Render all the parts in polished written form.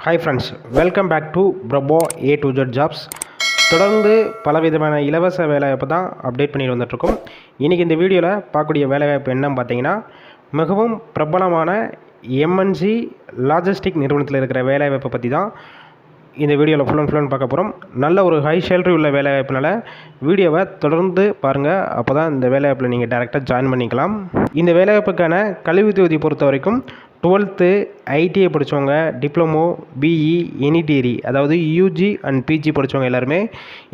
Hi friends, welcome back to ப்ரபோ A to Z jobs. தொடர்ந்து பலவிதமான இலவச வேலைவாய்ப்பு தான் அப்டேட் பண்ணிட்டு வந்துட்டுருக்கோம். இன்றைக்கி இந்த வீடியோவில் பார்க்கக்கூடிய வேலைவாய்ப்பு என்னன்னு பார்த்தீங்கன்னா, மிகவும் பிரபலமான MNC லாஜிஸ்டிக் நிறுவனத்தில் இருக்கிற வேலைவாய்ப்பை பற்றி தான் இந்த வீடியோவில் ஃபுல் அண்ட் பார்க்க போகிறோம். நல்ல ஒரு ஹை சேலரி உள்ள வேலைவாய்ப்புனால வீடியோவை தொடர்ந்து பாருங்கள். அப்போ தான் இந்த வேலைவாய்ப்பில் நீங்கள் டேரெக்டாக ஜாயின் பண்ணிக்கலாம். இந்த வேலைவாய்ப்புக்கான கல்வி தகுதி பொறுத்த வரைக்கும் 12th ITI படித்தவங்க, டிப்ளமோ, BE, எனி டிகிரி அதாவது UG அண்ட் PG படித்தவங்க எல்லாருமே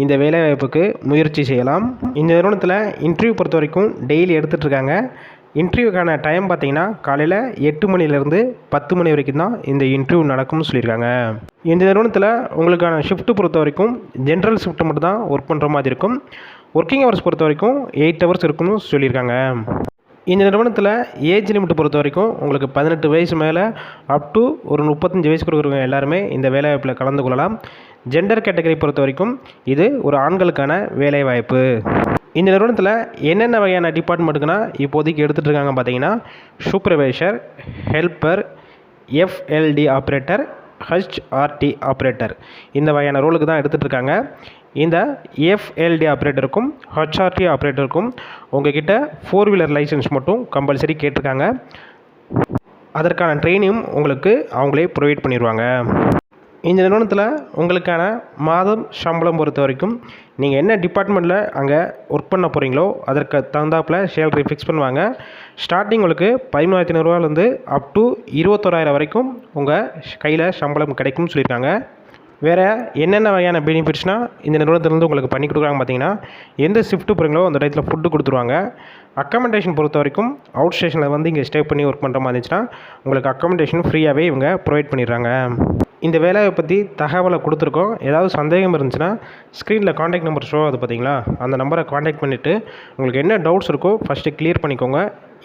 இந்த வேலைவாய்ப்புக்கு முயற்சி செய்யலாம். இந்த நிறுவனத்தில் இன்டர்வியூ பொறுத்த வரைக்கும் டெய்லி எடுத்துகிட்ருக்காங்க. இன்டர்வியூக்கான டைம் பார்த்தீங்கன்னா காலையில் 8 மணிலேருந்து 10 மணி வரைக்கும் தான் இந்த இன்டர்வியூ நடக்கும்னு சொல்லியிருக்காங்க. இந்த நிறுவனத்தில் உங்களுக்கான ஷிஃப்ட்டு பொறுத்த வரைக்கும் ஜென்ரல் ஷிஃப்ட்டு மட்டும் தான் ஒர்க் பண்ணுற மாதிரி இருக்கும். ஒர்க்கிங் ஹவர்ஸ் பொறுத்த வரைக்கும் 8 ஹவர்ஸ் இருக்குன்னு சொல்லியிருக்காங்க. இந்த நிறுவனத்தில் ஏஜ் லிமிட் பொறுத்த வரைக்கும் உங்களுக்கு 18 வயசு மேலே அப் டு ஒரு 35 வயசுக்கு இருக்கிறவங்க எல்லாருமே இந்த வேலைவாய்ப்பில் கலந்து கொள்ளலாம். ஜெண்டர் கேட்டகரி பொறுத்த வரைக்கும் இது ஒரு ஆண்களுக்கான வேலைவாய்ப்பு. இந்த நிறுவனத்தில் என்னென்ன வகையான டிபார்ட்மெண்ட்டுக்குன்னா இப்போதைக்கு எடுத்துகிட்டு இருக்காங்க பார்த்தீங்கன்னா, supervisor, helper, FLD operator, HRT operator இந்த வகையான ரோலுக்கு தான் எடுத்துகிட்டு இருக்காங்க. இந்த FLD ஆப்ரேட்டருக்கும் HRT ஆப்ரேட்டருக்கும் உங்ககிட்ட 4 வீலர் லைசன்ஸ் மட்டும் கம்பல்சரி கேட்டிருக்காங்க. அதற்கான ட்ரைனிங்கும் உங்களுக்கு அவங்களே ப்ரொவைட் பண்ணிடுவாங்க. இந்த நிறுவனத்தில் உங்களுக்கான மாதம் சம்பளம் பொறுத்த வரைக்கும் நீங்கள் என்ன டிபார்ட்மெண்ட்டில் அங்கே ஒர்க் பண்ண போகிறீங்களோ அதற்கு தகுந்தாப்பில் சேலரி ஃபிக்ஸ் பண்ணுவாங்க. ஸ்டார்டிங் உங்களுக்கு 13,500 ரூபாயிலேருந்து அப் டு 21,000 வரைக்கும் உங்கள் கையில் சம்பளம் கிடைக்கும்னு சொல்லியிருக்காங்க. வேறு என்னென்ன வகையான பெனிஃபிட்ஸ்னால் இந்த நிறுவனத்துலேருந்து உங்களுக்கு பண்ணி கொடுக்குறாங்க பார்த்தீங்கன்னா, எந்த ஷிஃப்ட்டு போகிறீங்களோ அந்த டயத்தில் ஃபுட்டு கொடுத்துருவாங்க. அக்கமெண்டேஷன் பொறுத்த வரைக்கும் அவுட் ஸ்டேஷனில் வந்து இங்கே ஸ்டே பண்ணி ஒர்க் பண்ணுற மாதிரி இருந்துச்சுன்னா உங்களுக்கு அக்கமெண்டேஷன் ஃப்ரீயாகவே இவங்க ப்ரொவைட் பண்ணிடுறாங்க. இந்த வேலையை பற்றி தகவலை கொடுத்துருக்கோம். ஏதாவது சந்தேகம் இருந்துச்சுன்னா ஸ்க்ரீனில் காண்டாக்ட் நம்பர் ஷோ அது பார்த்தீங்களா, அந்த நம்பரை காண்டாக்ட் பண்ணிவிட்டு உங்களுக்கு என்ன டவுட்ஸ் இருக்கோ ஃபஸ்ட்டு கிளியர் பண்ணிக்கோங்க.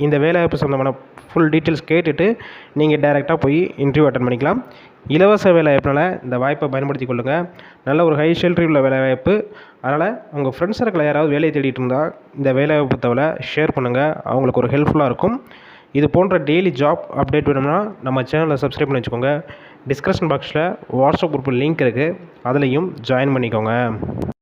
இந்த வேலைவாய்ப்பு சம்மந்தமான ஃபுல் டீட்டெயில்ஸ் கேட்டுட்டு நீங்கள் டைரெக்டாக போய் இன்டர்வியூ அட்டன் பண்ணிக்கலாம். இலவச வேலைவாய்ப்புனால் இந்த வாய்ப்பை பயன்படுத்தி கொள்ளுங்கள். நல்ல ஒரு ஹை சேலரி உள்ள வேலைவாய்ப்பு. அதனால் உங்கள் ஃப்ரெண்ட்ஸ் சர்க்கிளில் யாராவது வேலையை தேடிட்டு இருந்தால் இந்த வேலைவாய்ப்பு தகவலை ஷேர் பண்ணுங்கள். அவங்களுக்கு ஒரு ஹெல்ப்ஃபுல்லாக இருக்கும். இது போன்ற டெய்லி ஜாப் அப்டேட் வேணும்னா நம்ம சேனலை சப்ஸ்கிரைப் பண்ணி வச்சுக்கோங்க. டிஸ்கிரிப்ஷன் பாக்ஸில் வாட்ஸ்அப் குரூப் லிங்க் இருக்குது, அதுலேயும் ஜாயின் பண்ணிக்கோங்க.